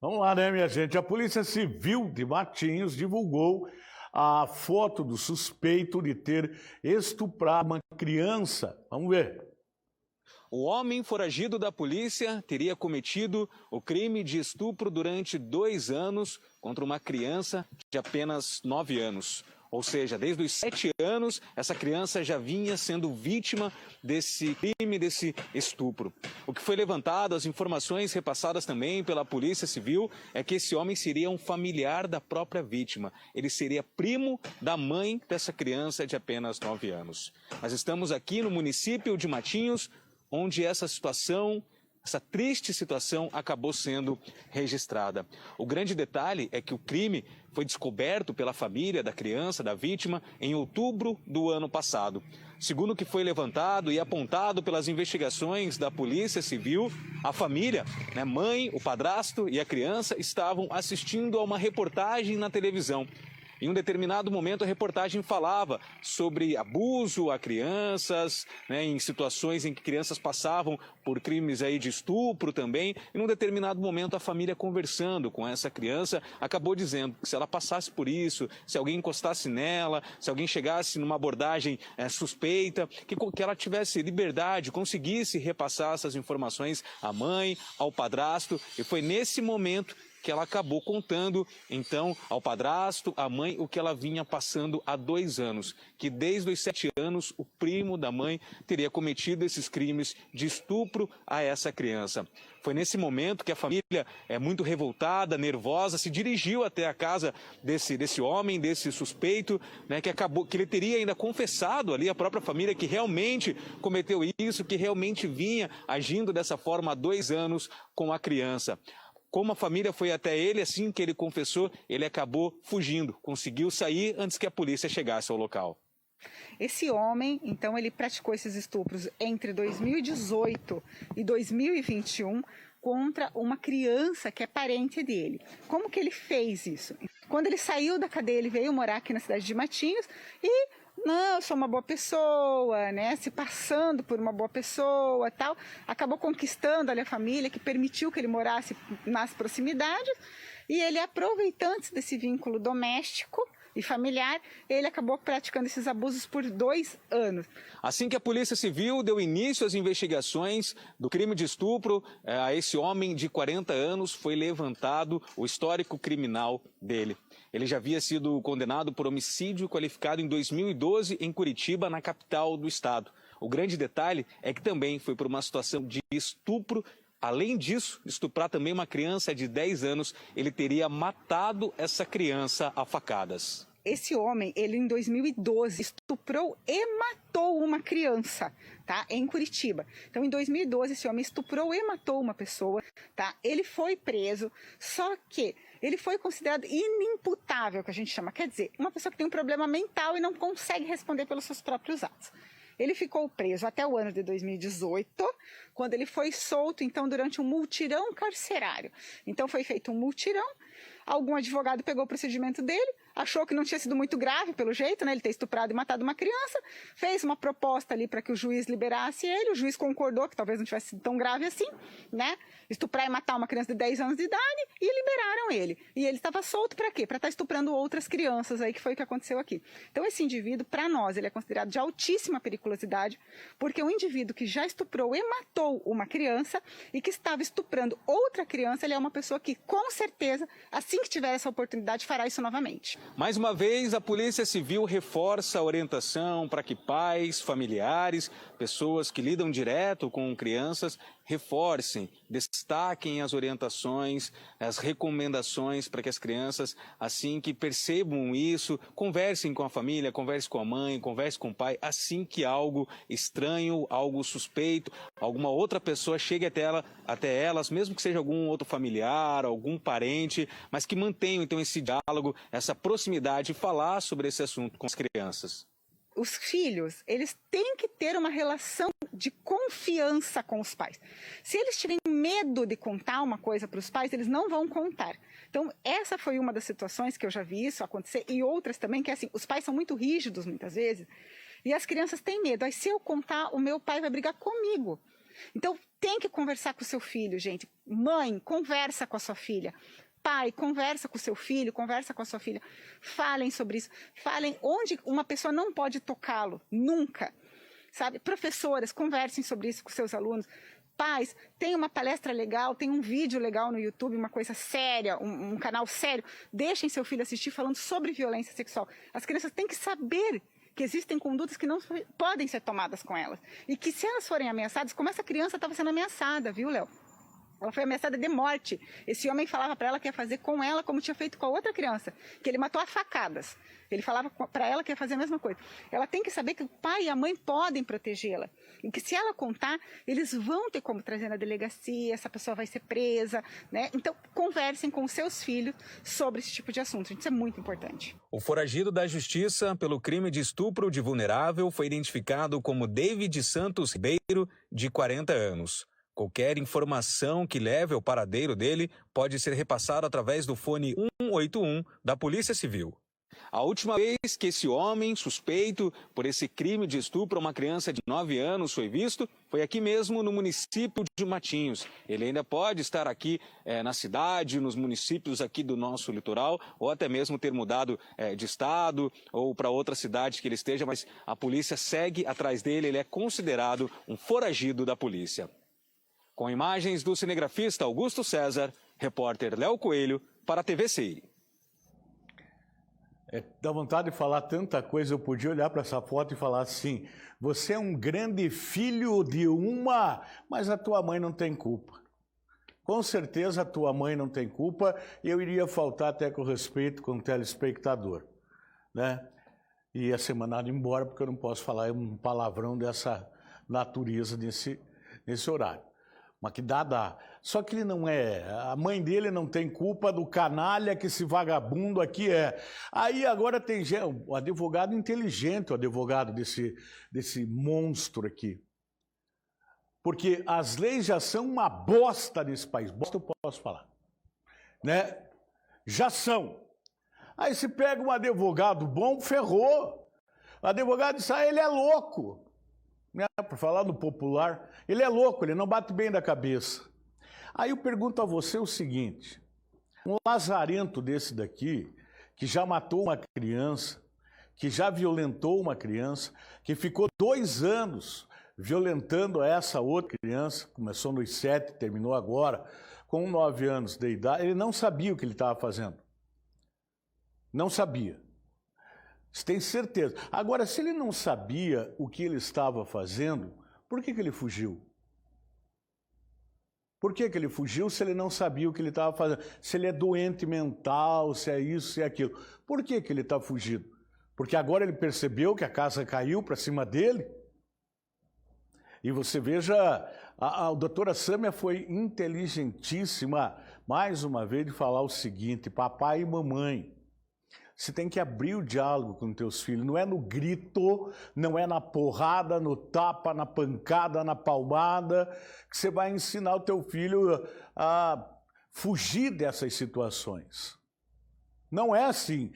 Vamos lá, né, minha gente? A Polícia Civil de Matinhos divulgou a foto do suspeito de ter estuprado uma criança. Vamos ver. O homem foragido da polícia teria cometido o crime de estupro durante 2 anos contra uma criança de apenas 9 anos. Ou seja, desde os 7 anos, essa criança já vinha sendo vítima desse crime, desse estupro. O que foi levantado, as informações repassadas também pela Polícia Civil, é que esse homem seria um familiar da própria vítima. Ele seria primo da mãe dessa criança de apenas 9 anos. Nós estamos aqui no município de Matinhos, onde essa triste situação acabou sendo registrada. O grande detalhe é que o crime foi descoberto pela família da criança, da vítima, em outubro do ano passado. Segundo o que foi levantado e apontado pelas investigações da Polícia Civil, a família, mãe, o padrasto e a criança estavam assistindo a uma reportagem na televisão. Em um determinado momento, a reportagem falava sobre abuso a crianças, em situações em que crianças passavam por crimes aí de estupro também. E num determinado momento, a família conversando com essa criança, acabou dizendo que se ela passasse por isso, se alguém encostasse nela, se alguém chegasse numa abordagem suspeita, que ela tivesse liberdade, conseguisse repassar essas informações à mãe, ao padrasto. E foi nesse momento que ela acabou contando, então, ao padrasto, à mãe, o que ela vinha passando há 2 anos. Que desde os 7 anos, o primo da mãe teria cometido esses crimes de estupro a essa criança. Foi nesse momento que a família, muito revoltada, nervosa, se dirigiu até a casa desse homem, desse suspeito, que ele teria ainda confessado ali à própria família que realmente cometeu isso, que realmente vinha agindo dessa forma há 2 anos com a criança. Como a família foi até ele, assim que ele confessou, ele acabou fugindo, conseguiu sair antes que a polícia chegasse ao local. Esse homem, então, ele praticou esses estupros entre 2018 e 2021 contra uma criança que é parente dele. Como que ele fez isso? Quando ele saiu da cadeia, ele veio morar aqui na cidade de Matinhos e não, eu sou uma boa pessoa, se passando por uma boa pessoa, tal, acabou conquistando ali a família que permitiu que ele morasse nas proximidades e ele, aproveitando desse vínculo doméstico e familiar, ele acabou praticando esses abusos por 2 anos. Assim que a Polícia Civil deu início às investigações do crime de estupro a esse homem de 40 anos, foi levantado o histórico criminal dele. Ele já havia sido condenado por homicídio qualificado em 2012 em Curitiba, na capital do estado. O grande detalhe é que também foi por uma situação de estupro. Além disso, estuprar também uma criança de 10 anos, ele teria matado essa criança a facadas. Esse homem, ele em 2012 estuprou e matou uma criança, em Curitiba. Então, em 2012, esse homem estuprou e matou uma pessoa, Ele foi preso, só que ele foi considerado inimputável, que a gente chama. Quer dizer, uma pessoa que tem um problema mental e não consegue responder pelos seus próprios atos. Ele ficou preso até o ano de 2018, quando ele foi solto, então, durante um multirão carcerário. Então, foi feito um multirão, algum advogado pegou o procedimento dele, achou que não tinha sido muito grave, pelo jeito, ele ter estuprado e matado uma criança, fez uma proposta ali para que o juiz liberasse ele, o juiz concordou que talvez não tivesse sido tão grave assim, estuprar e matar uma criança de 10 anos de idade, e liberaram ele. E ele estava solto para quê? Para estar estuprando outras crianças aí, que foi o que aconteceu aqui. Então, esse indivíduo, para nós, ele é considerado de altíssima periculosidade, porque um indivíduo que já estuprou e matou uma criança e que estava estuprando outra criança, ele é uma pessoa que, com certeza, assim que tiver essa oportunidade, fará isso novamente. Mais uma vez, a Polícia Civil reforça a orientação para que pais, familiares, pessoas que lidam direto com crianças, reforcem, destaquem as orientações, as recomendações para que as crianças, assim que percebam isso, conversem com a família, conversem com a mãe, conversem com o pai, assim que algo estranho, algo suspeito, alguma outra pessoa chegue até elas, mesmo que seja algum outro familiar, algum parente, mas que mantenham então esse diálogo, essa proximidade e falar sobre esse assunto com as crianças. Os filhos, eles têm que ter uma relação de confiança com os pais. Se eles tiverem medo de contar uma coisa para os pais, eles não vão contar. Então, essa foi uma das situações que eu já vi isso acontecer, e outras também, que é assim, os pais são muito rígidos muitas vezes, e as crianças têm medo. Aí, se eu contar, o meu pai vai brigar comigo. Então, tem que conversar com o seu filho, gente. Mãe, conversa com a sua filha. Pai, conversa com o seu filho, conversa com a sua filha. Falem sobre isso. Falem onde uma pessoa não pode tocá-lo, nunca. Sabe? Professoras, conversem sobre isso com seus alunos. Pais, tem uma palestra legal, tem um vídeo legal no YouTube, uma coisa séria, um canal sério. Deixem seu filho assistir falando sobre violência sexual. As crianças têm que saber que existem condutas que não podem ser tomadas com elas. E que se elas forem ameaçadas, como essa criança estava sendo ameaçada, viu, Léo? Ela foi ameaçada de morte. Esse homem falava para ela que ia fazer com ela como tinha feito com a outra criança, que ele matou a facadas. Ele falava para ela que ia fazer a mesma coisa. Ela tem que saber que o pai e a mãe podem protegê-la. E que se ela contar, eles vão ter como trazer na delegacia, essa pessoa vai ser presa, né? Então, conversem com os seus filhos sobre esse tipo de assunto. Gente, isso é muito importante. O foragido da justiça pelo crime de estupro de vulnerável foi identificado como David Santos Ribeiro, de 40 anos. Qualquer informação que leve ao paradeiro dele pode ser repassada através do fone 181 da Polícia Civil. A última vez que esse homem suspeito por esse crime de estupro a uma criança de 9 anos foi visto foi aqui mesmo no município de Matinhos. Ele ainda pode estar aqui na cidade, nos municípios aqui do nosso litoral, ou até mesmo ter mudado de estado ou para outra cidade que ele esteja, mas a polícia segue atrás dele, ele é considerado um foragido da polícia. Com imagens do cinegrafista Augusto César, repórter Léo Coelho para a TVCI. Dá vontade de falar tanta coisa, eu podia olhar para essa foto e falar assim, você é um grande filho de uma, mas a tua mãe não tem culpa. Com certeza a tua mãe não tem culpa e eu iria faltar até com respeito com o telespectador, né? E ia ser mandado embora porque eu não posso falar um palavrão dessa natureza nesse horário. Mas que dá. Só que ele não é. A mãe dele não tem culpa do canalha que esse vagabundo aqui é. Aí agora tem o advogado inteligente, o advogado desse monstro aqui. Porque as leis já são uma bosta nesse país. Bosta eu posso falar. Né? Já são. Aí se pega um advogado bom, ferrou. O advogado diz, ele é louco. Por falar no popular, ele é louco, ele não bate bem da cabeça. Aí eu pergunto a você o seguinte, um lazarento desse daqui, que já matou uma criança, que já violentou uma criança, que ficou 2 anos violentando essa outra criança, começou nos 7, terminou agora, com 9 anos de idade, ele não sabia o que ele estava fazendo. Não sabia. Você tem certeza. Agora, se ele não sabia o que ele estava fazendo, por que ele fugiu? Por que ele fugiu se ele não sabia o que ele estava fazendo? Se ele é doente mental, se é isso, se é aquilo. Por que ele está fugindo? Porque agora ele percebeu que a casa caiu para cima dele? E você veja, a doutora Sâmia foi inteligentíssima, mais uma vez, de falar o seguinte, papai e mamãe, você tem que abrir o diálogo com teus filhos, não é no grito, não é na porrada, no tapa, na pancada, na palmada, que você vai ensinar o teu filho a fugir dessas situações. Não é assim.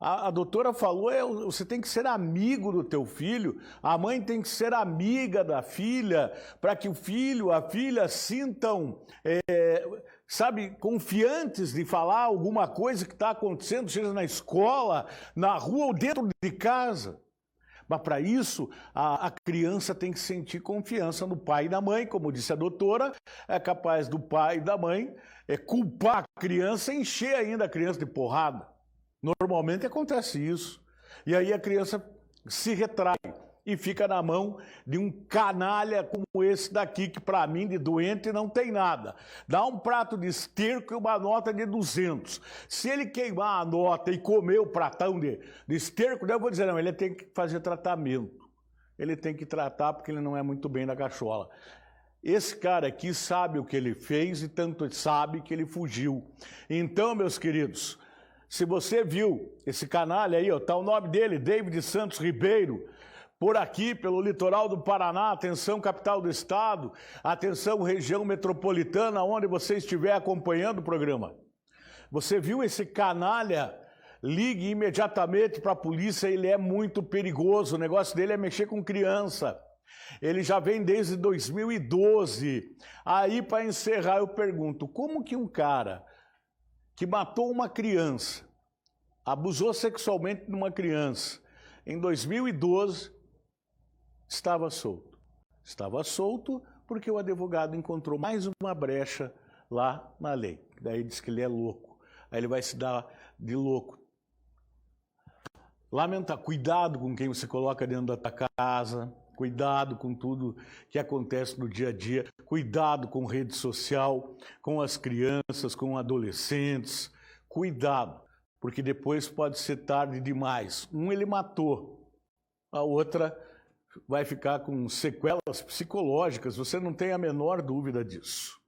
A doutora falou, você tem que ser amigo do teu filho, a mãe tem que ser amiga da filha, para que o filho, a filha sintam... confiantes de falar alguma coisa que está acontecendo, seja na escola, na rua ou dentro de casa. Mas para isso, a criança tem que sentir confiança no pai e na mãe, como disse a doutora, é capaz do pai e da mãe culpar a criança e encher ainda a criança de porrada. Normalmente acontece isso. E aí a criança se retrai e fica na mão de um canalha como esse daqui, que para mim de doente não tem nada. Dá um prato de esterco e uma nota de 200. Se ele queimar a nota e comer o pratão de esterco, eu vou dizer, não, ele tem que fazer tratamento. Ele tem que tratar porque ele não é muito bem da cachola. Esse cara aqui sabe o que ele fez e tanto sabe que ele fugiu. Então, meus queridos, se você viu esse canalha aí, tá o nome dele, David Santos Ribeiro, por aqui, pelo litoral do Paraná, atenção capital do estado, atenção região metropolitana, onde você estiver acompanhando o programa. Você viu esse canalha? Ligue imediatamente para a polícia, ele é muito perigoso, o negócio dele é mexer com criança. Ele já vem desde 2012. Aí, para encerrar, eu pergunto, como que um cara que matou uma criança, abusou sexualmente de uma criança, em 2012, estava solto? Estava solto porque o advogado encontrou mais uma brecha lá na lei. Daí diz que ele é louco. Aí ele vai se dar de louco. Lamenta, cuidado com quem você coloca dentro da tua casa, cuidado com tudo que acontece no dia a dia, cuidado com rede social, com as crianças, com adolescentes, cuidado, porque depois pode ser tarde demais. Um ele matou, a outra vai ficar com sequelas psicológicas, você não tem a menor dúvida disso.